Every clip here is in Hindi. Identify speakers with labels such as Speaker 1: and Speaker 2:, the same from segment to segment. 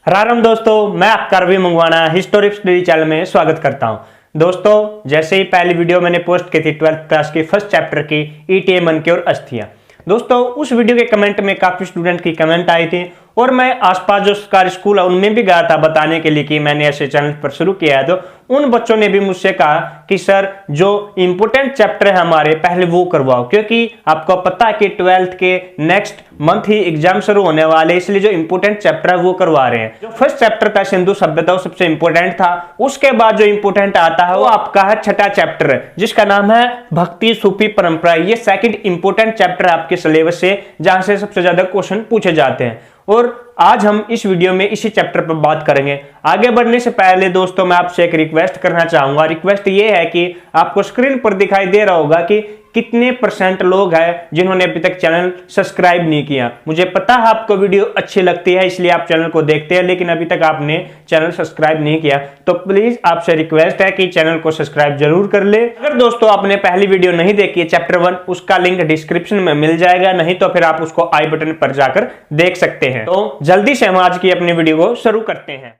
Speaker 1: राम दोस्तों, मैं आपका रवि मंगवाना हिस्टोरी स्टडी चैनल में स्वागत करता हूं। दोस्तों, जैसे ही पहली वीडियो मैंने पोस्ट की थी 12th क्लास की फर्स्ट चैप्टर की ईटीए मन की और अस्थियां। दोस्तों, उस वीडियो के कमेंट में काफी स्टूडेंट की कमेंट आई थी और मैं आसपास जो सरकारी स्कूल है उनमें भी गया था बताने के लिए कि मैंने ऐसे चैनल पर शुरू किया है। तो उन बच्चों ने भी मुझसे कहा कि सर जो इंपोर्टेंट चैप्टर है हमारे पहले वो करवाओ, क्योंकि आपको पता है कि 12th के नेक्स्ट मंथ ही एग्जाम शुरू होने वाले, इसलिए जो इंपोर्टेंट चैप्टर है वो करवा रहे हैं। जो फर्स्ट चैप्टर था सिंधु सभ्यता वो सबसे इंपोर्टेंट था। उसके बाद जो इंपोर्टेंट आता है वो आपका है छठा चैप्टर जिसका नाम है भक्ति सूफी परंपरा। ये सेकंड इंपोर्टेंट चैप्टर आपके सिलेबस से जहां से सबसे ज्यादा क्वेश्चन पूछे जाते हैं और आज हम इस वीडियो में इसी चैप्टर पर बात करेंगे। आगे बढ़ने से पहले दोस्तों मैं आपसे एक रिक्वेस्ट करना चाहूंगा। रिक्वेस्ट ये है कि आपको स्क्रीन पर दिखाई दे रहा होगा कि कितने परसेंट लोग हैं जिन्होंने अभी तक चैनल सब्सक्राइब नहीं किया। मुझे पता है आपको वीडियो अच्छी लगती है इसलिए आप चैनल को देखते हैं, लेकिन अभी तक आपने चैनल सब्सक्राइब नहीं किया तो प्लीज आपसे रिक्वेस्ट है कि चैनल को सब्सक्राइब जरूर कर ले। अगर दोस्तों आपने पहली वीडियो नहीं देखी है चैप्टर 1, उसका लिंक डिस्क्रिप्शन में मिल जाएगा, नहीं तो फिर आप उसको आई बटन पर जाकर देख सकते हैं। तो जल्दी से हम आज की अपनी वीडियो को शुरू करते हैं।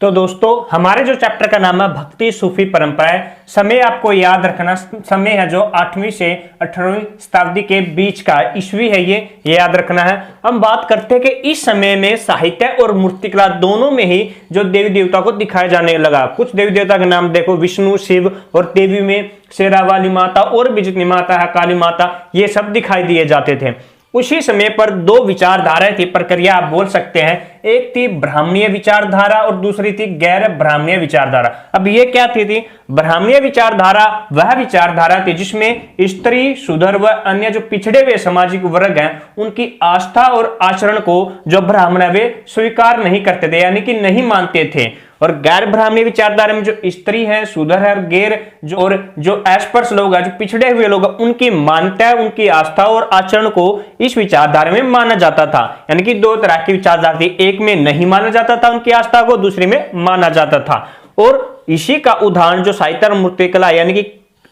Speaker 1: तो दोस्तों, हमारे जो चैप्टर का नाम है भक्ति सूफी परंपरा है। समय आपको याद रखना, समय है जो 8वीं से 18वीं शताब्दी के बीच का ईस्वी है, ये याद रखना है। हम बात करते हैं कि इस समय में साहित्य और मूर्तिकला दोनों में ही जो देवी देवता को दिखाया जाने लगा। कुछ देवी देवता के नाम देखो, विष्णु, शिव, और देवी में शेरा वाली माता और भी जितनी माता है, काली माता, ये सब दिखाई दिए जाते थे। उसी समय पर दो विचारधाराएं थी, प्रक्रिया आप बोल सकते हैं। एक थी ब्राह्मणीय विचारधारा और दूसरी थी गैर ब्राह्मणीय विचारधारा। अब ये क्या थी? ब्राह्मणीय विचारधारा वह विचारधारा थी जिसमें स्त्री, शूद्र व अन्य जो पिछड़े हुए सामाजिक वर्ग हैं उनकी आस्था और आचरण को जो ब्राह्मण वे स्वीकार नहीं करते थे, यानी कि नहीं मानते थे। और गैर ब्राह्मणी विचारधारा में जो स्त्री है, शूद्र है और गैर जो अस्पृश्य लोग हैं, जो पिछड़े हुए लोग हैं, उनकी मान्यता है, उनकी आस्था और आचरण को इस विचारधारा में माना जाता था। यानी कि दो तरह की विचारधारा थी, एक में नहीं माना जाता था उनकी आस्था को, दूसरे में माना जाता था। और इसी का उदाहरण जो साहित्य और मूर्तिकला यानी कि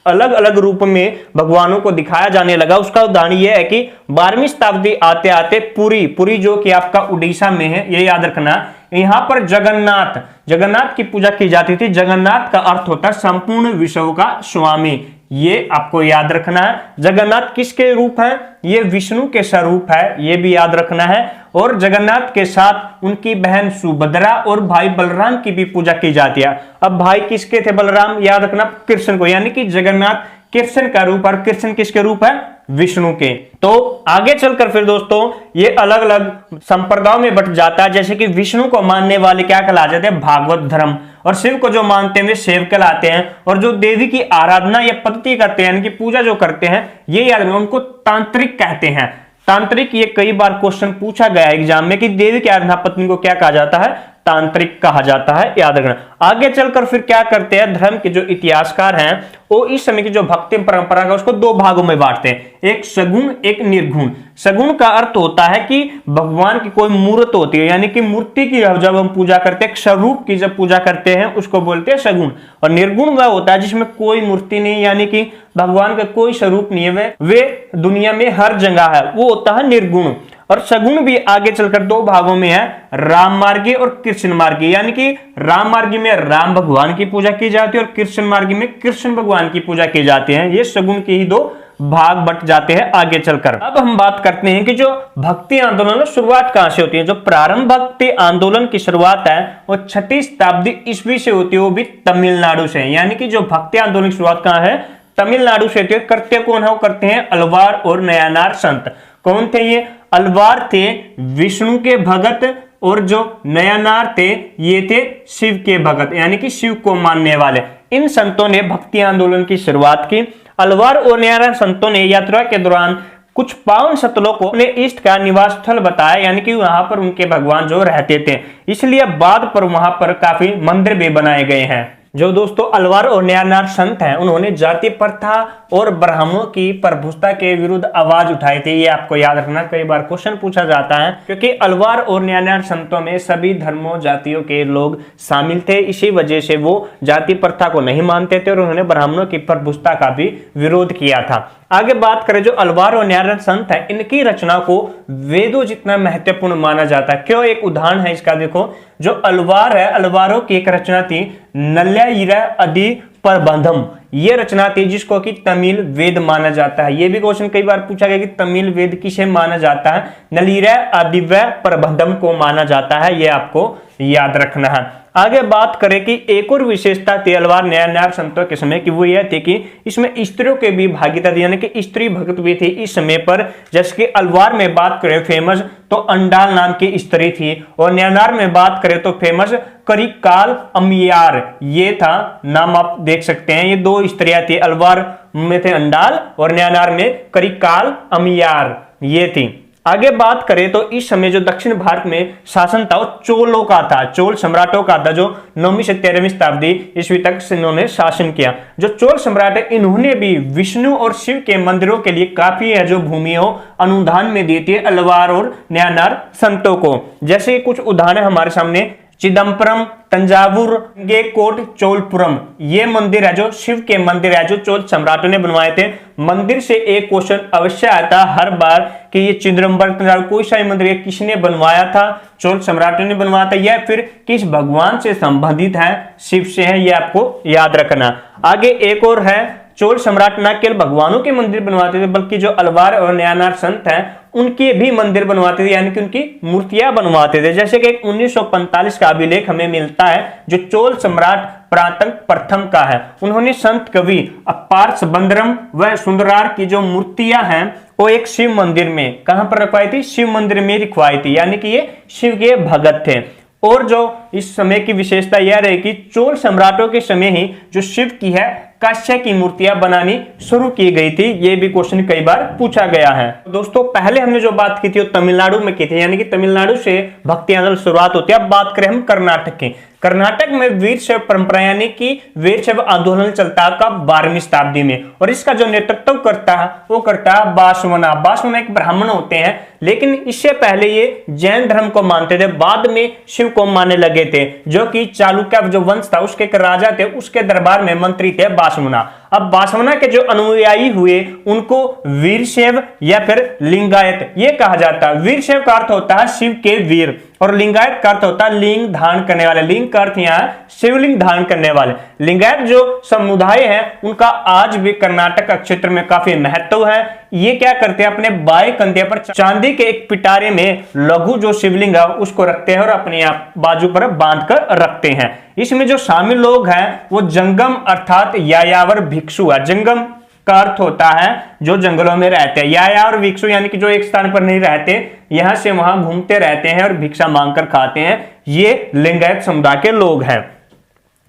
Speaker 1: अलग अलग रूप में भगवानों को दिखाया जाने लगा, उसका उदाहरण यह है कि 12वीं शताब्दी आते आते पुरी जो कि आपका उड़ीसा में है, ये याद रखना, यहां पर जगन्नाथ की पूजा की जाती थी। जगन्नाथ का अर्थ होता है संपूर्ण विश्व का स्वामी, ये आपको याद रखना है। जगन्नाथ किसके रूप है? ये विष्णु के स्वरूप है, ये भी याद रखना है। और जगन्नाथ के साथ उनकी बहन सुभद्रा और भाई बलराम की भी पूजा की जाती है। अब भाई किसके थे? बलराम, याद रखना कृष्ण को, यानी कि जगन्नाथ कृष्ण का रूप, और कृष्ण किसके रूप है? विष्णु के। तो आगे चलकर फिर दोस्तों ये अलग अलग संप्रदायों में बट जाता है। जैसे कि विष्णु को मानने वाले क्या कहलाते हैं? भागवत धर्म। और शिव को जो मानते हैं वे शैव कहलाते हैं। और जो देवी की आराधना या पद्धति करते हैं, यानी कि पूजा जो करते हैं, ये याद रखना, उनको तांत्रिक कहते हैं। तांत्रिक, ये कई बार क्वेश्चन पूछा गया एग्जाम में कि देवी की आराधना पत्नी को क्या कहा जाता है? तांत्रिक कहा जाता है, याद रखना। आगे चलकर फिर क्या करते हैं? धर्म के जो इतिहासकार हैं वो इस समय की जो भक्ति परंपरा का उसको दो भागों में बांटते हैं, एक सगुण एक निर्गुण। सगुण का अर्थ होता है कि भगवान की कोई मूर्त होती है, यानी कि मूर्ति की जब हम पूजा करते हैं, स्वरूप की जब पूजा करते हैं उसको बोलते हैं सगुण। और निर्गुण वह होता है जिसमें कोई मूर्ति नहीं, यानी कि भगवान का कोई स्वरूप नहीं है, वे दुनिया में हर जगह है, वो होता है निर्गुण। और सगुण भी आगे चलकर दो भागों में है, राम मार्गी और कृष्ण मार्गी। यानी कि राम मार्गी में राम भगवान की पूजा की जाती है और कृष्ण मार्गी में कृष्ण भगवान की पूजा की जाती है। ये सगुण के ही दो भाग बट जाते हैं आगे चलकर। अब हम बात करते हैं कि जो भक्ति आंदोलन शुरुआत कहां से होती है। जो प्रारंभ भक्ति आंदोलन की शुरुआत है वो 6ठी शताब्दी ईस्वी से होती है, वो भी तमिलनाडु से। यानी कि जो भक्ति आंदोलन की शुरुआत कहां है? तमिलनाडु से होती है। करते कौन है? वो करते हैं अलवार और नयानार संत। कौन थे ये? अलवार थे विष्णु के भगत और जो नयानार थे ये थे शिव के भगत, यानी कि शिव को मानने वाले। इन संतों ने भक्ति आंदोलन की शुरुआत की। अलवार और नयानार संतों ने यात्रा के दौरान कुछ पावन स्थलों को अपने इष्ट का निवास स्थल बताया, यानी कि वहां पर उनके भगवान जो रहते थे, इसलिए बाद पर वहां पर काफी मंदिर भी बनाए गए हैं। जो दोस्तों अलवार और नयानार संत हैं उन्होंने जाति प्रथा और ब्राह्मणों की प्रभुता के विरुद्ध आवाज उठाई थी। ये आपको याद रखना, कई बार क्वेश्चन पूछा जाता है, क्योंकि अलवार और नयानार संतों में सभी धर्मों जातियों के लोग शामिल थे। इसी वजह से वो जाति प्रथा को नहीं मानते थे और उन्होंने ब्राह्मणों की प्रभुता का भी विरोध किया था। आगे बात करें जो अलवार और न्यायार संत है, इनकी रचना को वेदों जितना महत्वपूर्ण माना जाता है। क्यों? एक उदाहरण है इसका, देखो जो अलवार है, अलवारों की एक रचना थी नल्यायिरा आदि प्रबंधम, ये रचना थी जिसको कि तमिल वेद माना जाता है। ये भी क्वेश्चन कई बार पूछा गया कि तमिल वेद किसे माना जाता है? नलिरा आदिव्य प्रबंधम को माना जाता है, ये आपको याद रखना है। आगे बात करें कि एक और विशेषता थी अलवार न्यायार संतों के समय की, वो यह थी कि इसमें स्त्रियों के भी भागीदारी थी, यानी कि स्त्री भक्त भी थी इस समय पर। जैसे कि अलवार में बात करें फेमस तो अंडाल नाम की स्त्री थी, और न्यायार में बात करें तो फेमस करिकाल अमियार, ये था नाम, आप देख सकते हैं। ये दो स्त्रियां थी, अलवार में थे अंडाल और न्यायार में करिकाल अमियार, ये थी। आगे बात करें तो इस समय जो दक्षिण भारत में शासन था वो चोलों का था, चोल सम्राटों का था, जो 9वीं से 13वीं शताब्दी ईस्वी तक इन्होंने शासन किया। जो चोल सम्राट है इन्होंने भी विष्णु और शिव के मंदिरों के लिए काफी है जो भूमियों अनुदान में दी थी अलवार और न्यायार संतों को। जैसे कुछ उदाहरण हमारे सामने, चिदम्बरम, तंजावुर, गेकोट, चोलपुरम, ये मंदिर है जो शिव के मंदिर है जो चोल सम्राटों ने बनवाए थे। मंदिर से एक क्वेश्चन अवश्य आता हर बार कि ये चिदम्बरम, तंजावुर, कोई सा मंदिर किसने बनवाया था? चोल सम्राटों ने बनवाया था, या फिर किस भगवान से संबंधित है? शिव से है, ये आपको याद रखना। आगे एक और है, चोल सम्राट न केवल भगवानों के मंदिर बनवाते थे बल्कि जो अलवार और न्यायार संत हैं उनके भी मंदिर बनवाते थे, यानी कि उनकी मूर्तियां बनवाते थे। जैसे कि 1945 का अभिलेख हमें मिलता है जो चोल सम्राट प्रातंक प्रथम का है। उन्होंने संत कवि अपार सबंदरम व सुंदरार की जो मूर्तियां हैं वो एक शिव मंदिर में कहां पर रखवाई थी? शिव मंदिर में रखवाई थी, यानी कि ये शिव के भगत थे। और जो इस समय की विशेषता यह रही कि चोल सम्राटों के समय ही जो शिव की है कांस्य की मूर्तियां बनानी शुरू की गई थी, ये भी क्वेश्चन कई बार पूछा गया है। दोस्तों पहले हमने जो बात की थी वो तमिलनाडु में की थी, यानी कि तमिलनाडु से भक्ति आंदोलन शुरुआत होती है। अब बात करें हम कर्नाटक की। कर्नाटक में वीरशैव परंपरा यानी कि वीरशैव आंदोलन चलता है कब? 12वीं शताब्दी में, और इसका जो नेतृत्व करता है वो करता है बासवना। बासवना एक ब्राह्मण होते हैं, लेकिन इससे पहले ये जैन धर्म को मानते थे, बाद में शिव को मानने लगे थे, जो कि चालुक्य जो वंश था उसके एक राजा थे, उसके दरबार में मंत्री थे बासवना। अब बासवना के जो अनुयायी हुए उनको वीरशैव या फिर लिंगायत ये कहा जाता है। वीरशैव का अर्थ होता है शिव के वीर, और लिंगायत का अर्थ होता है लिंग धारण करने वाले। लिंग का अर्थ यहाँ शिवलिंग धारण करने वाले। लिंगायत जो समुदाय है उनका आज भी कर्नाटक क्षेत्र में काफी महत्व है। ये क्या करते हैं? अपने बाएं कंधे पर चांदी के एक पिटारे में लघु जो शिवलिंग है उसको रखते हैं और अपने आप बाजू पर बांध कर रखते हैं। इसमें जो शामिल लोग हैं वो जंगम अर्थात यायावर भिक्षु है। जंगम का अर्थ होता है जो जंगलों में रहते हैं, यायावर भिक्षु यानी कि जो एक स्थान पर नहीं रहते, यहां से वहां घूमते रहते हैं और भिक्षा मांगकर खाते हैं, ये लिंगायत समुदाय के लोग हैं।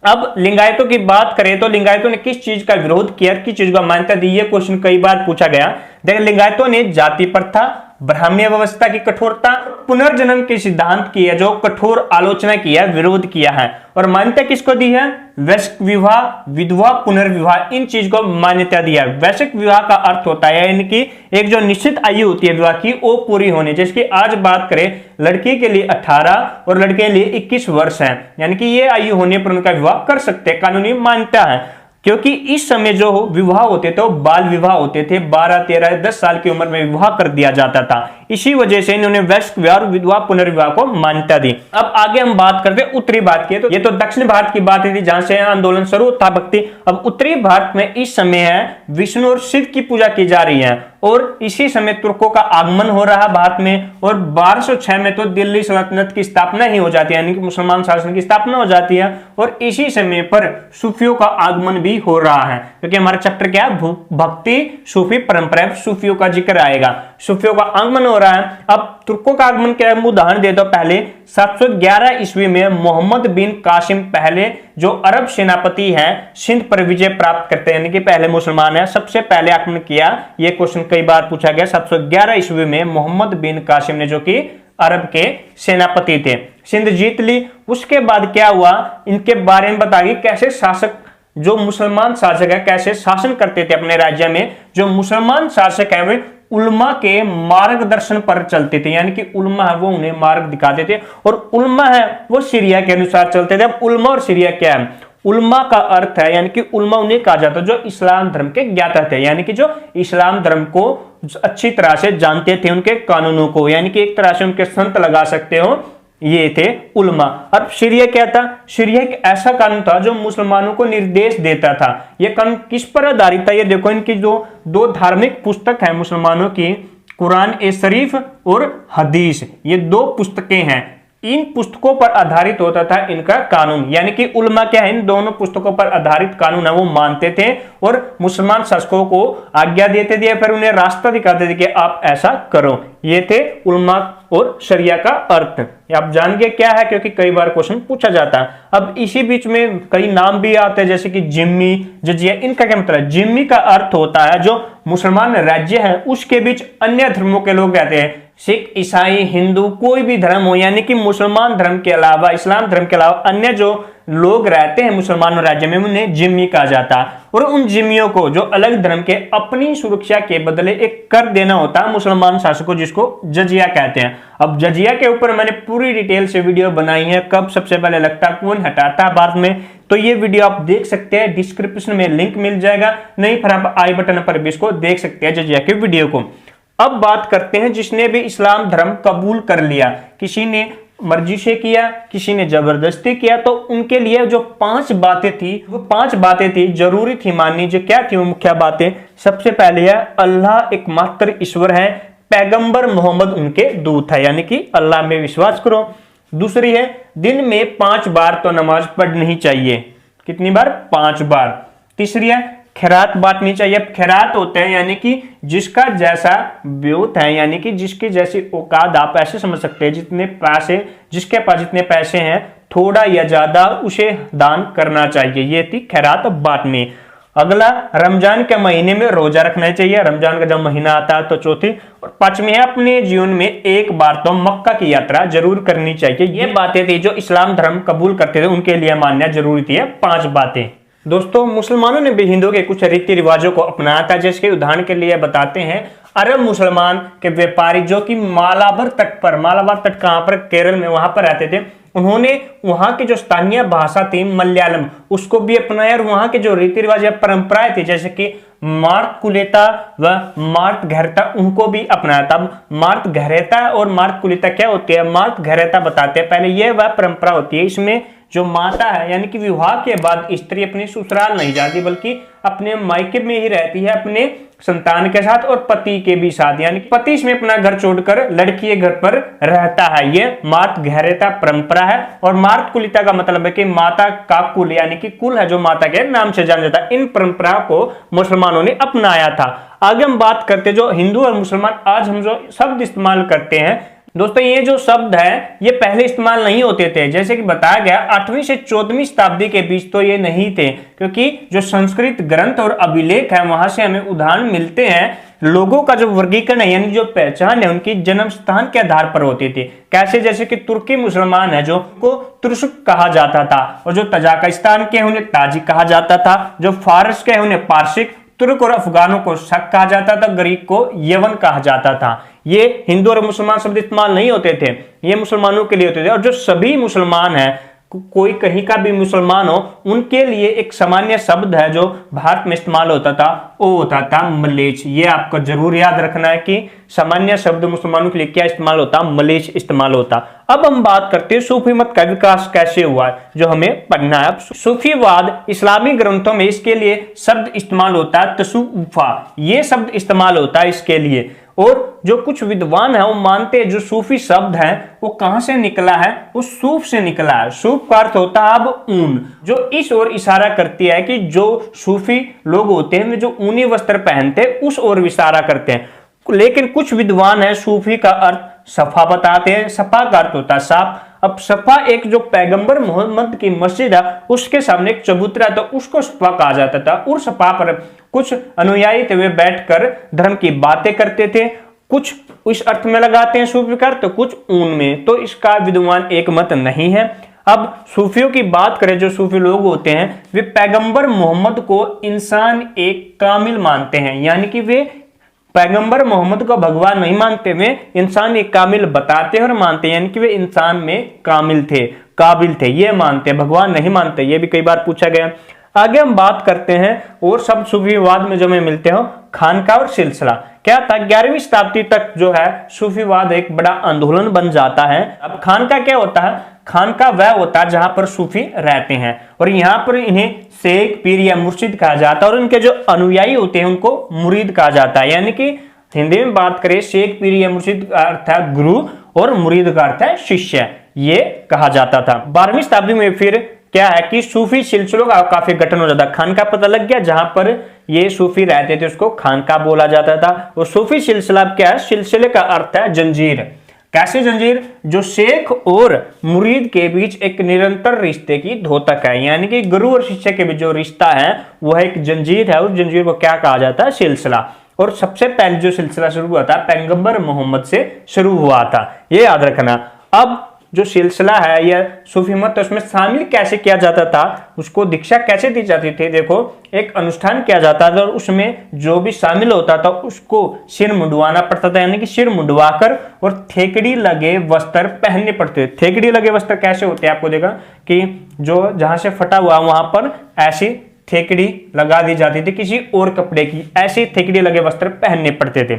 Speaker 1: अब लिंगायतों की बात करें तो लिंगायतों ने किस चीज का विरोध किया, किस चीज का मान्यता दी, ये क्वेश्चन कई बार पूछा गया। देखिए लिंगायतों ने जाति प्रथा, ब्राह्मण्य व्यवस्था की कठोरता, पुनर्जन्म के सिद्धांत की है जो कठोर आलोचना की है, विरोध किया है। और मान्यता किसको दी है? वैश्विक विवाह, विधवा पुनर्विवाह, इन चीज को मान्यता दिया है। वैश्विक विवाह का अर्थ होता है यानी कि एक जो निश्चित आयु होती है विवाह की वो पूरी होने, जैसे कि आज बात करें लड़की के लिए 18 और लड़के के लिए 21 वर्ष है, यानी कि ये आयु होने पर उनका विवाह कर सकते हैं, कानूनी मान्यता है। क्योंकि इस समय जो विवाह होते थे वो बाल विवाह होते थे, 12, 13, 10 साल की उम्र में विवाह कर दिया जाता था। इसी वजह से इन्होंने वैश्विक विवाह और विधवा पुनर्विवाह को मान्यता दी। अब आगे हम बात करते हैं उत्तरी भारत की। तो ये तो दक्षिण भारत की बात थी जहां से आंदोलन शुरू था भक्ति। अब उत्तरी भारत में इस समय है विष्णु और शिव की पूजा की जा रही है, और इसी समय तुर्कों का आगमन हो रहा भारत में, और 1206 में तो दिल्ली सल्तनत की स्थापना ही हो जाती है, यानी कि मुसलमान शासन की स्थापना हो जाती है। और इसी समय पर सूफियों का आगमन भी हो रहा है, क्योंकि हमारा चैप्टर क्या है? भक्ति सूफी परंपरा, सूफियों का जिक्र आएगा, सूफियों का आगमन हो रहा है। अब तुर्कों का आगमन क्या है? उदाहरण दे दो। पहले 711 ईस्वी में मोहम्मद बिन कासिम पहले जो अरब सेनापति हैं सिंध पर विजय प्राप्त करते हैं, यानी कि पहले मुसलमान है, सबसे पहले आक्रमण किया। यह क्वेश्चन कई बार पूछा गया। 711 ईस्वी में मोहम्मद बिन कासिम ने, जो कि अरब के सेनापति थे, सिंध जीत ली। उसके बाद क्या हुआ इनके बारे में बताइए, कैसे शासक जो मुसलमान शासक है कैसे शासन करते थे अपने राज्य में। जो मुसलमान शासक है वे उल्मा के मार्गदर्शन पर चलते थे, यानी कि उल्मा है वो उन्हें मार्ग दिखाते थे, और उल्मा है वो सीरिया के अनुसार चलते थे। अब उल्मा और सीरिया क्या है? उलमा का अर्थ है, यानी कि उलमा उन्हें कहा जाता है जो इस्लाम धर्म के ज्ञाता थे, यानी कि जो इस्लाम धर्म को अच्छी तरह से जानते थे, उनके कानूनों को, यानी कि एक तरह से उनके संत लगा सकते हो, ये थे उलमा। अब शरिया क्या था? शरिया एक ऐसा कानून था जो मुसलमानों को निर्देश देता था। यह कानून किस पर आधारित था? ये देखो, इनकी जो दो धार्मिक पुस्तक है मुसलमानों की, कुरान ए शरीफ और हदीस, ये दो पुस्तकें हैं। इन पुस्तकों पर आधारित होता था इनका कानून, यानी कि उलमा क्या है, इन दोनों पुस्तकों पर आधारित कानून है वो मानते थे और मुसलमान शासकों को आज्ञा देते थे, फिर उन्हें रास्ता दिखाते थे कि आप ऐसा करो। ये थे उलमा और शरिया का अर्थ। आप जान गए क्या है, क्योंकि कई बार क्वेश्चन पूछा जाता है। अब इसी बीच में कई नाम भी आते हैं, जैसे कि जिम्मी, जजिया। इनका क्या मतलब है? जिम्मी का अर्थ होता है जो मुसलमान राज्य है उसके बीच अन्य धर्मों के लोग रहते हैं, सिख, ईसाई, हिंदू, कोई भी धर्म हो, यानी कि मुसलमान धर्म के अलावा, इस्लाम धर्म के अलावा अन्य जो लोग रहते हैं मुसलमान राज्य में, उन्हें जिम्मी कहा जाता है। और उन जिम्मियों को जो अलग धर्म के अपनी सुरक्षा के बदले एक कर देना होता है मुसलमान शासकों, जिसको जजिया कहते हैं। अब जजिया के ऊपर मैंने पूरी डिटेल से वीडियो बनाई है, कब सबसे पहले लगता, कौन हटाता बाद में, तो ये वीडियो आप देख सकते हैं, डिस्क्रिप्शन में लिंक मिल जाएगा, नहीं फिर आप आई बटन पर भी इसको देख सकते हैं जजिया के वीडियो को। अब बात करते हैं जिसने भी इस्लाम धर्म कबूल कर लिया, किसी ने मर्जी से किया, किसी ने जबरदस्ती किया, तो उनके लिए जो 5 बातें थी, वो 5 बातें थी, जरूरी थी माननी। जो क्या थी वो मुख्य बातें? सबसे पहले है अल्लाह एकमात्र ईश्वर है, पैगंबर मोहम्मद उनके दूत है, यानी कि अल्लाह में विश्वास करो। दूसरी है दिन में 5 बार तो नमाज पढ़नी चाहिए। कितनी बार? 5 बार। तीसरी है खैरात बांटनी चाहिए। खैरात होते हैं यानी कि जिसका जैसा ब्योत है, यानी कि जिसकी जैसी औकात, आप ऐसे समझ सकते हैं, जितने पैसे, जिसके पास जितने पैसे हैं, थोड़ा या ज्यादा उसे दान करना चाहिए। ये थी खैरात बांटनी। अगला, रमजान के महीने में रोजा रखना चाहिए, रमजान का जब महीना आता है तो चौथी। और 5वीं है अपने जीवन में एक बार तो मक्का की यात्रा जरूर करनी चाहिए। ये बातें थी जो इस्लाम धर्म कबूल करते थे उनके लिए मानना जरूरी थी, 5 बातें। दोस्तों, मुसलमानों ने भी हिंदुओं के कुछ रीति रिवाजों को अपनाया था, जिसके उदाहरण के लिए बताते हैं अरब मुसलमान के व्यापारी जो कि मालाबार तट पर, मालाबार तट कहां पर? केरल में, वहां पर रहते थे। उन्होंने वहां की जो स्थानीय भाषा थी मलयालम, उसको भी अपनाया और वहां के जो रीति रिवाज या परंपराएं थी, जैसे कि मार्त कुलेता व मार्त घरेता, उनको भी अपनाया था। मार्त घरेता और मार्त कुलेता क्या होती है? मार्त घरेता बताते हैं। पहले यह वह परंपरा होती है, इसमें जो माता है, यानी कि विवाह के बाद स्त्री अपने ससुराल नहीं जाती, बल्कि अपने मायके में ही रहती है अपने संतान के साथ और पति के भी साथ, यानी कि पति इसमें अपना घर छोड़कर लड़की के घर पर रहता है। ये मार्त घरेता परंपरा है। और मार्त कुलिता का मतलब है कि माता का कुल, यानी कि कुल है जो माता के नाम से जाना जाता है। इन परंपरा को मुसलमानों ने अपनाया था। आगे हम बात करते जो हिंदू और मुसलमान आज हम जो शब्द इस्तेमाल करते हैं, दोस्तों ये जो शब्द है ये पहले इस्तेमाल नहीं होते थे। जैसे कि बताया गया 8वीं से 14वीं शताब्दी के बीच तो ये नहीं थे, क्योंकि जो संस्कृत ग्रंथ और अभिलेख है वहां से हमें उदाहरण मिलते हैं। लोगों का जो वर्गीकरण है, यानी जो पहचान है, उनकी जन्म स्थान के आधार पर होती थी। कैसे? जैसे कि तुर्की मुसलमान है जो को तुर्क कहा जाता था, और जो तजाकिस्तान के उन्हें ताजिक कहा जाता था, जो फारस के उन्हें पारसिक, तुर्क और अफगानों को शक कहा जाता था, ग्रीक को यवन कहा जाता था। ये हिंदू और मुसलमान शब्द इस्तेमाल नहीं होते थे, ये मुसलमानों के लिए होते थे। और जो सभी मुसलमान हैं, कोई कहीं का भी मुसलमान हो, उनके लिए एक सामान्य शब्द है जो भारत में इस्तेमाल होता था, वो होता था मलेच। ये आपको जरूर याद रखना है कि सामान्य शब्द मुसलमानों के लिए क्या इस्तेमाल होता? मलेच इस्तेमाल होता। अब हम बात करते हैं सूफी मत का विकास कैसे हुआ, जो हमें पढ़ना है। सूफीवाद इस्लामी ग्रंथों में इसके लिए शब्द इस्तेमाल होता है तसूफा, ये शब्द इस्तेमाल होता है इसके लिए। और जो कुछ विद्वान है वो मानते हैं जो सूफी शब्द है वो कहां से निकला है? वो सूफ से निकला है। सूफ का अर्थ होता है अब ऊन, जो इस ओर इशारा करती है कि जो सूफी लोग होते हैं वे जो ऊनी वस्त्र पहनते हैं उस ओर इशारा करते हैं। लेकिन कुछ विद्वान है सूफी का अर्थ सफा बताते हैं। सफा का अर्थ होता है साफ। अब सफा एक जो पैगंबर मोहम्मद की मस्जिद है उसके सामने एक चबूतरा था, उसको सफा कहा जाता था। उस सफा पर कुछ अनुयायी थे, वे बैठकर धर्म की बातें करते थे। कुछ इस अर्थ में लगाते हैं सूफी का अर्थ, तो कुछ ऊन में। तो इसका विद्वान एक मत नहीं है। अब सूफियों की बात करें, जो सूफी लोग होते हैं वे पैगंबर मोहम्मद को इंसान एक कामिल मानते हैं, यानी कि वे पैगंबर मोहम्मद को भगवान नहीं मानते, वे इंसान एक कामिल बताते हैं और मानते हैं, यानी कि वे इंसान में कामिल थे। काबिल थे, ये मानते हैं, भगवान नहीं मानते, ये भी कई बार पूछा गया। आगे हम बात करते हैं और सब सूफीवाद में जो हमें मिलते हो, खानका और सिलसिला। क्या था, 11वीं शताब्दी तक जो है सूफीवाद एक बड़ा आंदोलन बन जाता है। अब खानका क्या होता है, खानका वह होता है जहां पर सूफी रहते हैं और यहाँ पर इन्हें शेख, पीर या मुर्शिद कहा जाता है और इनके जो अनुयायी होते हैं उनको मुरीद कहा जाता है। यानी कि हिंदी में बात करें, शेख, पीर या मुर्शिद का अर्थ है गुरु और मुरीद का अर्थ है शिष्य, ये कहा जाता था। 12वीं शताब्दी में फिर क्या है कि सूफी सिलसिलों का काफी गठन हो जाता, खानका पता लग गया, जहां पर ये सूफी रहते थे उसको खानका बोला जाता था। और सूफी सिलसिला क्या है, सिलसिले का अर्थ है जंजीर। कैसे जंजीर, जो शेख और मुरीद के बीच एक निरंतर रिश्ते की धोतक है, यानी कि गुरु और शिष्य के बीच जो रिश्ता है वह एक जंजीर है। उस जंजीर को क्या कहा जाता है, सिलसिला। और सबसे पहले जो सिलसिला शुरू हुआ था पैगंबर मोहम्मद से शुरू हुआ था, ये याद रखना। अब जो सिलसिला है या सूफी मत, तो उसमें शामिल कैसे किया जाता था, उसको दीक्षा कैसे दी जाती थी। देखो, एक अनुष्ठान किया जाता था और उसमें जो भी शामिल होता था उसको सिर मुंडवाना पड़ता था, यानी कि सिर मुंडवाकर और थेकड़ी लगे वस्त्र पहनने पड़ते थे। थेकड़ी लगे वस्त्र कैसे होते हैं, आपको देखा कि जो जहां से फटा हुआ वहां पर ऐसी थेकड़ी लगा दी जाती थी किसी और कपड़े की, ऐसे थेकड़ी लगे वस्त्र पहनने पड़ते थे।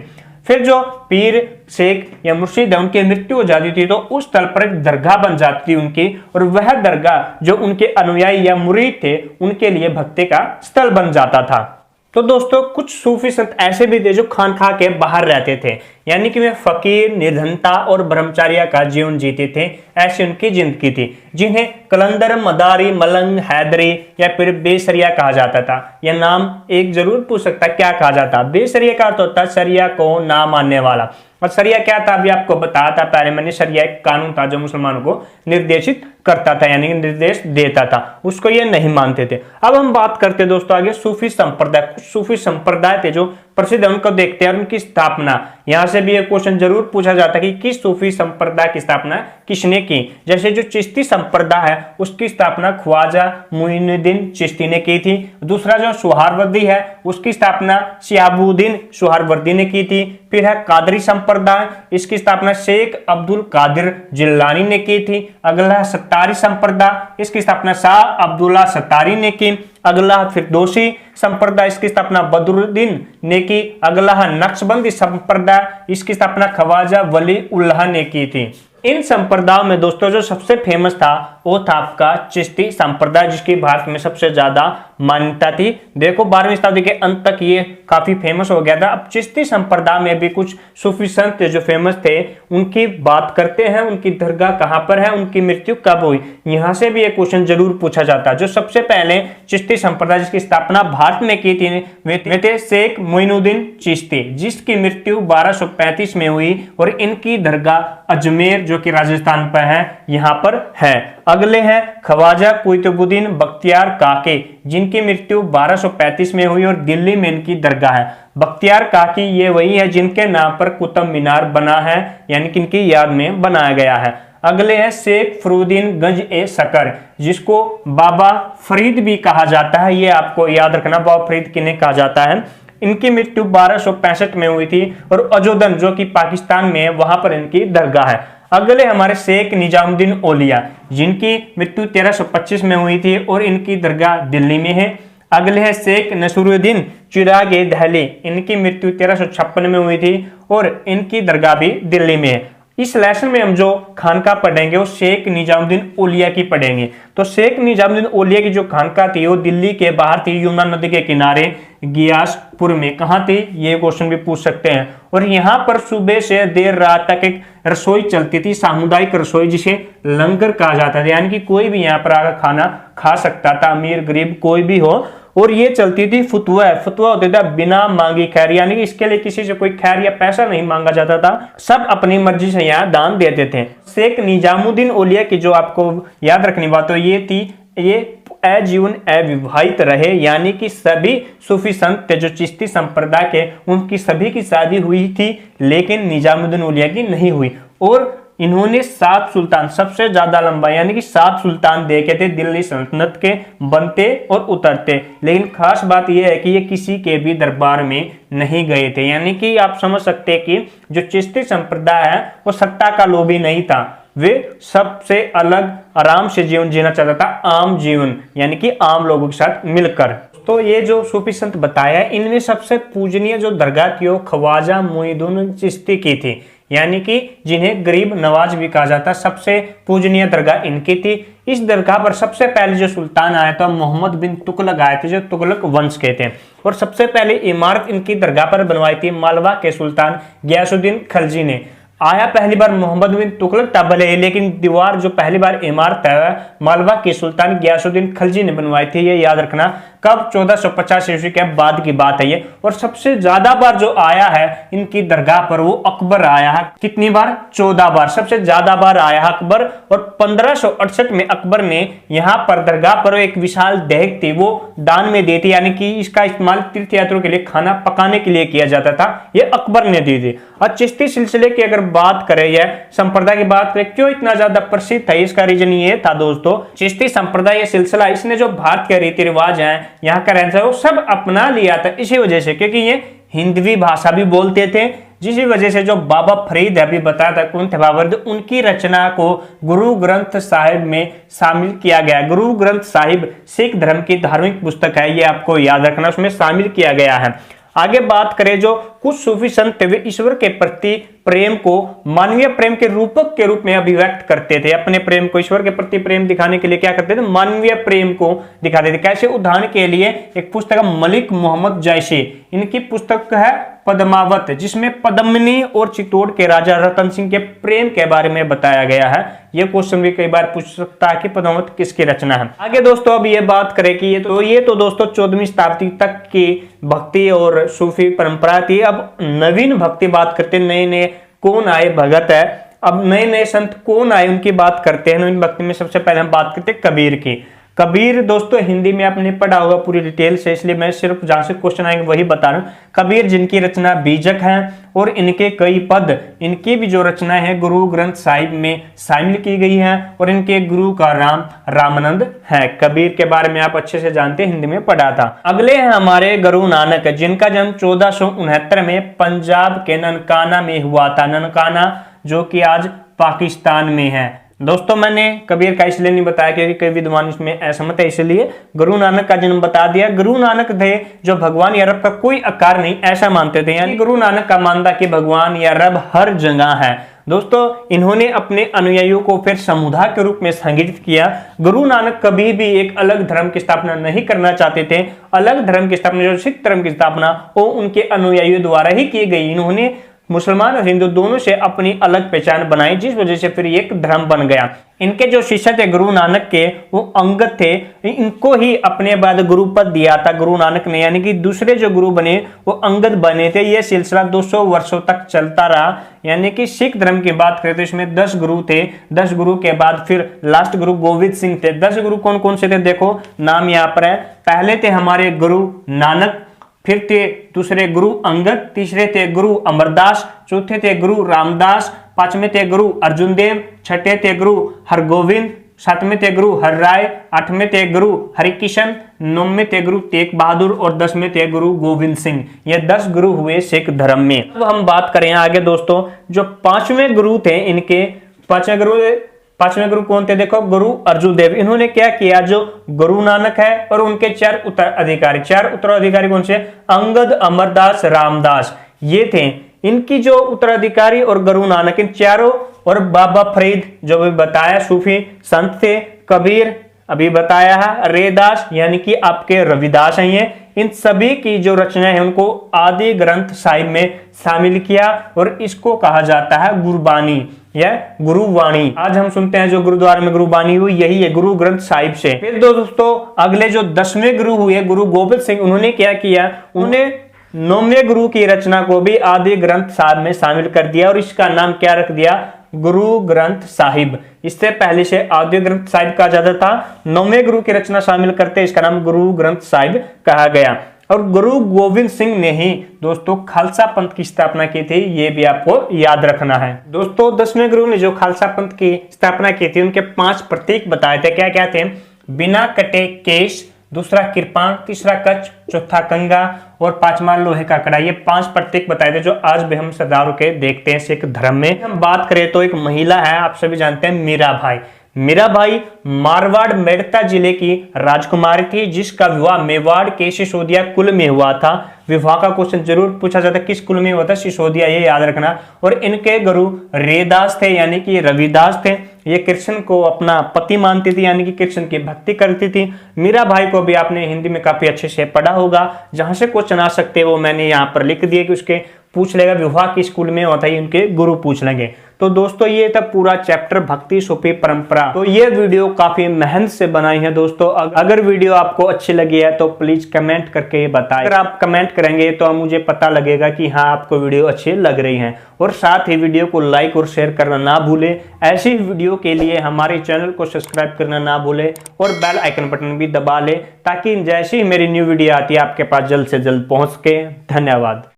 Speaker 1: फिर जो पीर, शेख या मुर्शिद है उनकी मृत्यु हो जाती थी तो उस स्थल पर एक दरगाह बन जाती थी उनकी, और वह दरगाह जो उनके अनुयायी या मुरीद थे उनके लिए भक्ति का स्थल बन जाता था। तो दोस्तों, कुछ सूफी संत ऐसे भी थे जो खानखा के बाहर रहते थे, यानी कि वे फकीर, निर्धनता और ब्रह्मचार्य का जीवन जीते थे। ऐसी उनकी जिंदगी थी, जिन्हें कलंदर, मदारी, मलंग, हैदरी या फिर बेसरिया कहा जाता था। यह नाम एक जरूर पूछ सकता क्या कहा जाता। बेसरिया का अर्थ होता है शरिया को ना मानने वाला। और शरिया क्या था, अभी आपको बताया था पहले मैंने, शरिया एक कानून था जो मुसलमानों को निर्देशित करता था, यानी कि निर्देश देता था, उसको ये नहीं मानते थे। अब हम बात करते हैं दोस्तों आगे सूफी संप्रदाय। कुछ सूफी संप्रदाय थे जो प्रसिद्ध है, उनको देखते हैं और उनकी स्थापना। यहां से भी एक क्वेश्चन जरूर पूछा जाता है कि किस सूफी संप्रदाय की स्थापना किसने की। जैसे जो चिश्ती संप्रदाय है उसकी स्थापना ख्वाजा मुइनुद्दीन चिश्ती ने की थी। दूसरा जो सुहरावर्दी है उसकी स्थापना शिहाबुद्दीन सुहरावर्दी ने की थी। फिर है कादरी संप्रदाय, इसकी स्थापना शेख अब्दुल कादिर जिलानी ने की थी। अगला सत्तारी संप्रदाय, इसकी स्थापना शाह अब्दुल्ला सत्तारी ने की। अगला फिरदौसी संप्रदाय, इसकी स्थापना बदरुद्दीन ने की। अगला है नक्शबंदी संप्रदाय, इसकी स्थापना ख्वाजा वली उल्लाह ने की थी। इन संप्रदायों में दोस्तों जो सबसे फेमस था वो था आपका चिश्ती संप्रदाय, जिसकी भारत में सबसे ज्यादा मान्यता थी। देखो 12वीं शताब्दी के अंत तक ये काफी फेमस हो गया था। अब चिश्ती संप्रदाय में भी कुछ सूफी संत जो फेमस थे उनकी बात करते हैं। उनकी दरगाह कहाँ पर है, उनकी मृत्यु कब हुई, यहाँ से भी एक क्वेश्चन जरूर पूछा जाता है। जो सबसे पहले चिश्ती संप्रदाय जिसकी स्थापना भारत में की थी वे थे शेख मोइनुद्दीन चिश्ती, जिसकी मृत्यु 1235 में हुई और इनकी दरगाह अजमेर जो कि राजस्थान पर है यहाँ पर है। अगले हैं ख्वाजा कुतुबुद्दीन बख्तियार काकी, जिनकी मृत्यु 1235 में हुई और दिल्ली में इनकी दरगाह है। बख्तियार काकी ये वही है जिनके नाम पर कुतुब मीनार बना है, यानी कि इनकी याद में बनाया गया है। अगले हैं शेख फरीदुद्दीन गंज ए शकर, जिसको बाबा फरीद भी कहा जाता है। ये आपको याद रखना, बाबा फरीद किन्हें कहा जाता है। इनकी मृत्यु 1265 में हुई थी और अजोदन जो कि पाकिस्तान में है वहां पर इनकी दरगाह है। अगले हमारे शेख निजामुद्दीन औलिया, जिनकी मृत्यु 1325 में हुई थी और इनकी दरगाह दिल्ली में है। अगले है शेख नसरुद्दीन चिराग दहली, इनकी मृत्यु 1356 में हुई थी और इनकी दरगाह भी दिल्ली में है। इस लेसन में हम जो खानका पढ़ेंगे वो शेख निजामुद्दीन औलिया की पढ़ेंगे। तो शेख निजामुद्दीन औलिया की जो खानका थी वो दिल्ली के बाहर थी, यमुना नदी के किनारे गियासपुर में। कहाँ थी, ये क्वेश्चन भी पूछ सकते हैं। और यहाँ पर सुबह से देर रात तक एक रसोई चलती थी, सामुदायिक रसोई, जिसे लंगर कहा जाता था, यानी कि कोई भी यहाँ पर आकर खाना खा सकता था, अमीर गरीब कोई भी हो। और ये चलती थी फतवा होता था बिना मांगी खैर, यानी कि इसके लिए किसी से कोई खैर या पैसा नहीं मांगा जाता था, सब अपनी मर्जी से यहाँ दान देते थे। शेख निजामुद्दीन औलिया की जो आपको याद रखनी बात तो ये थी, ये अजीवन अविवाहित रहे, यानी कि सभी सूफी संत जो चिश्ती संप्रदाय के उनकी सभी की शादी हुई थी, लेकिन निजामुद्दीन औलिया की नहीं हुई। और इन्होंने 7 सुल्तान, सबसे ज्यादा लंबा, यानी कि 7 सुल्तान देखे थे दिल्ली सल्तनत के बनते और उतरते। लेकिन खास बात यह है कि ये किसी के भी दरबार में नहीं गए थे, यानी कि आप समझ सकते हैं कि जो चिश्ती संप्रदाय है वो सत्ता का लोभी नहीं था, वे सबसे अलग आराम से जीवन जीना चाहता था, आम जीवन, यानी कि आम लोगों के साथ मिलकर। तो ये जो सूफी संत बताया, इनमें सबसे पूजनीय जो दरगाह थी वो ख्वाजा मोइनुद्दीन चिश्ती की थी, यानी कि जिन्हें गरीब नवाज भी कहा जाता, सबसे पूजनीय दरगाह इनकी थी। इस दरगाह पर सबसे पहले जो सुल्तान आया था मोहम्मद बिन तुगलक आए थे, जो तुगलक वंश के थे, और सबसे पहले इमारत इनकी दरगाह पर बनवाई थी मालवा के सुल्तान गयासुद्दीन खलजी ने। आया पहली बार मोहम्मद बिन तुगलक था भले, लेकिन दीवार जो पहली बार इमारत है मालवा के सुल्तान गयासुद्दीन खलजी ने बनवाई थी, ये याद रखना। कब? 1450 ईस्वी के बाद की बात है ये। और सबसे ज्यादा बार जो आया है इनकी दरगाह पर वो अकबर आया है। कितनी बार? 14 बार, सबसे ज्यादा बार आया है अकबर। और 1568 में अकबर ने यहाँ पर दरगाह पर एक विशाल देहक थी वो दान में दी थी, यानी कि इसका इस्तेमाल तीर्थ यात्रियों के लिए खाना पकाने के लिए किया जाता था, ये अकबर ने दी थी। और चिश्ती सिलसिले की अगर बात करें या संप्रदाय की बात करें, क्यों इतना ज्यादा प्रसिद्ध है, इसका रीजन ये था दोस्तों, चिश्ती संप्रदाय सिलसिला इसने जो भारत के रीति रिवाज हैं, यहाँ का रहन सहन, वो सब अपना लिया था इसी वजह से, क्योंकि ये हिंदवी भाषा भी बोलते थे, जिस वजह से जो बाबा फरीद अभी बताया था कौन थे बाबरद, उनकी रचना को गुरु ग्रंथ साहिब में शामिल किया गया। गुरु ग्रंथ साहिब सिख धर्म की धार्मिक पुस्तक है, ये आपको याद रखना, उसमें शामिल किया गया है। आगे बात करें, जो कुछ सूफी संत थे वे ईश्वर के प्रति प्रेम को मानवीय प्रेम के रूपक के रूप में अभिव्यक्त करते थे। अपने प्रेम को, ईश्वर के प्रति प्रेम दिखाने के लिए क्या करते थे? मानवीय प्रेम को दिखाते थे। कैसे? उदाहरण के लिए एक पुस्तक है मलिक मोहम्मद जैशी, इनकी पुस्तक है पद्मावत, जिसमें पद्मिनी और चित्तौड़ के राजा रतन सिंह के प्रेम के बारे में बताया गया है। यह क्वेश्चन भी कई बार पूछ सकता है कि पद्मावत किसकी रचना है। आगे दोस्तों अब ये बात करें कि ये तो दोस्तों 14वीं शताब्दी तक की भक्ति और सूफी परंपरा थी। अब नवीन भक्ति बात करते, नए नए कौन आए भगत है, अब नए नए संत कौन आए उनकी बात करते हैं। नवीन भक्ति में सबसे पहले हम बात करते हैं कबीर की। कबीर दोस्तों हिंदी में आपने पढ़ा होगा पूरी डिटेल से, इसलिए मैं सिर्फ जहां से क्वेश्चन आएंगे वही बता रहा हूं। कबीर जिनकी रचना बीजक है और इनके कई पद, इनकी भी जो रचनाएं हैं गुरु ग्रंथ साहिब में शामिल की गई हैं, और इनके गुरु का नाम रामानंद है। कबीर के बारे में आप अच्छे से जानते हैं, हिंदी में पढ़ा था। अगले हैं हमारे गुरु नानक, जिनका जन्म 1469 में पंजाब के ननकाना में हुआ था। ननकाना जो कि आज पाकिस्तान में है। दोस्तों मैंने कबीर का इसलिए नहीं बताया क्योंकि कई विद्वान इसमें असहमत है, इसलिए गुरु नानक का जन्म बता दिया। गुरु नानक थे जो भगवान या रब का कोई आकार नहीं ऐसा मानते थे, यानी गुरु नानक का मानता कि भगवान या रब हर जगह है। दोस्तों इन्होंने अपने अनुयायियों को फिर समुदाय के रूप में संगठित किया। गुरु नानक कभी भी एक अलग धर्म की स्थापना नहीं करना चाहते थे। अलग धर्म की स्थापना, जो सिख धर्म की स्थापना, वो उनके अनुयायियों द्वारा ही की गई। इन्होंने मुसलमान और हिंदू दोनों से अपनी अलग पहचान बनाई, जिस वजह से फिर एक धर्म बन गया। इनके जो शिष्य थे गुरु नानक के, वो अंगद थे, इनको ही अपने बाद गुरु पद दिया था गुरु नानक ने, यानी कि दूसरे जो गुरु बने वो अंगद बने थे। ये सिलसिला 200 वर्षों तक चलता रहा। यानी कि सिख धर्म की बात करें तो इसमें 10 गुरु थे। 10 गुरु के बाद फिर लास्ट गुरु गोविंद सिंह थे। 10 गुरु कौन कौन से थे देखो, नाम यहाँ पर है। पहले थे हमारे गुरु नानक, फिर थे दूसरे गुरु अंगद, तीसरे थे गुरु अमरदास, चौथे थे गुरु रामदास, पांचवें थे गुरु अर्जुन देव, छठे थे गुरु हरगोविंद, सातवें थे गुरु हरराय, आठवें थे गुरु हरिकिशन, नौवें थे गुरु तेग बहादुर और 10वें थे गुरु गोविंद सिंह। ये 10 गुरु हुए सिख धर्म में। अब हम बात करें आगे दोस्तों, जो 5वें गुरु थे इनके, 5वें गुरु कौन थे देखो, गुरु अर्जुन देव। इन्होंने क्या किया, जो गुरु नानक है और उनके 4 उत्तराधिकारी, 4 उत्तराधिकारी कौन से, अंगद, अमरदास, रामदास, ये थे। इनकी जो उत्तराधिकारी और गुरु नानक, इन चारों, और बाबा फरीद जो भी बताया सूफी संत थे, कबीर अभी बताया है, रेदास यानी कि आपके रविदास हैं ये, इन सभी की जो रचनाएं हैं उनको आदि ग्रंथ साहिब में शामिल किया, और इसको कहा जाता है गुरबानी या गुरुवाणी। आज हम सुनते हैं जो गुरुद्वारा में गुरुबानी हुई, यही है गुरु ग्रंथ साहिब से। फिर दोस्तों अगले जो 10वें गुरु हुए गुरु गोविंद सिंह, उन्होंने क्या किया, उन्हें 9वें गुरु की रचना को भी आदि ग्रंथ साहिब में शामिल कर दिया, और इसका नाम क्या रख दिया, गुरु ग्रंथ साहिब। इससे पहले से आदि ग्रंथ साहिब कहा जाता था, 9वें गुरु की रचना शामिल करते इसका नाम गुरु ग्रंथ साहिब कहा गया। और गुरु गोविंद सिंह ने ही दोस्तों खालसा पंथ की स्थापना की थी, ये भी आपको याद रखना है। दोस्तों 10वें गुरु ने जो खालसा पंथ की स्थापना की थी, उनके 5 प्रतीक बताए थे। क्या क्या थे, बिना कटे केश, दूसरा कृपाण, तीसरा कच्छ, चौथा कंगा और पांचवा लोहे का कड़ा। ये 5 प्रतीक बताए थे जो आज भी हम सरदारों के देखते हैं सिख धर्म में। हम बात करें तो एक महिला है, आप सभी जानते हैं, मीराबाई। मीराबाई मारवाड़ मेड़ता जिले की राजकुमारी थी जिसका विवाह मेवाड़ के सिसोदिया कुल में हुआ था। विवाह का क्वेश्चन जरूर पूछा जाता है, किस कुल में हुआ था? सिसोदिया, ये याद रखना। और इनके गुरु रेदास थे यानी कि रविदास थे। ये कृष्ण को अपना पति मानती थी यानी कि कृष्ण की भक्ति करती थी। मीराबाई को भी आपने हिंदी में काफी अच्छे से पढ़ा होगा। जहां से क्वेश्चन आ सकते हैं वो मैंने यहाँ पर लिख दिया कि उसके पूछ लेगा विवाह किस स्कूल में होता है, उनके गुरु पूछ लेंगे। तो दोस्तों ये था पूरा चैप्टर भक्ति सोपी परंपरा। तो ये वीडियो काफी मेहनत से बनाई है दोस्तों। अगर वीडियो आपको अच्छी लगी है तो प्लीज कमेंट करके बताएं। अगर आप कमेंट करेंगे तो मुझे पता लगेगा कि हाँ आपको वीडियो अच्छी लग रही है। और साथ ही वीडियो को लाइक और शेयर करना ना भूलें। ऐसी वीडियो के लिए हमारे चैनल को सब्सक्राइब करना ना भूलें और बेल आइकन बटन भी दबा लें ताकि जैसे ही मेरी न्यू वीडियो आती है आपके पास जल्द से जल्द पहुंच के। धन्यवाद।